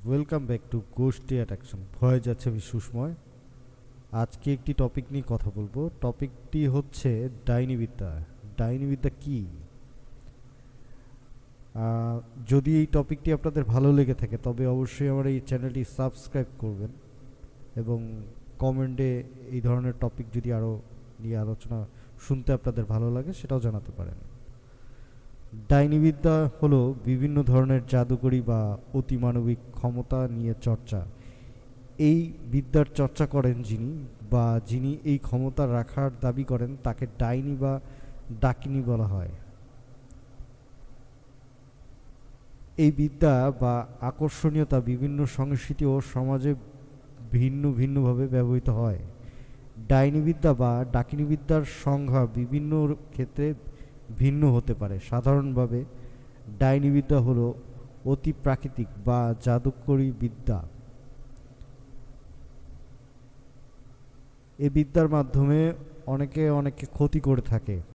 Welcome back to গোষ্ঠী attraction. ভয় যাচ্ছে আমি সুস্ময়। আজকে একটি টপিক নিয়ে কথা বলবো। টপিকটি হচ্ছে ডাইনিবিদ্যা। ডাইনিবিদ্যা কি? আহ, যদি এই টপিকটি আপনাদের ভালো লেগে থাকে তবে অবশ্যই আমার এই চ্যানেলটি সাবস্ক্রাইব করবেন এবং কমেন্টে এই ধরনের টপিক যদি আরও নিয়ে আলোচনা শুনতে আপনাদের ভালো লাগে সেটাও জানাতে পারেন। ডাইনিবিদ্যা হলো বিভিন্ন ধরনের জাদুকরি বা অতিমানবিক ক্ষমতা নিয়ে চর্চা। এই বিদ্যার চর্চা করেন যিনি এই ক্ষমতা রাখার দাবি করেন তাকে ডাইনি বা ডাকিনী বলা হয়। এই বিদ্যা বা আকর্ষণীয়তা বিভিন্ন সংস্কৃতি ও সমাজে ভিন্ন ভিন্নভাবে ব্যবহৃত হয়। ডাইনি বিদ্যা বা ডাকিনী বিদ্যার সংজ্ঞা বিভিন্ন ক্ষেত্রে ভিন্ন হতে পারে। সাধারণভাবে ডাইনি বিদ্যা হলো অতি প্রাকৃতিক বা জাদুকরী বিদ্যা। এই বিদ্যার মাধ্যমে অনেকে অনেককে ক্ষতি করে থাকে।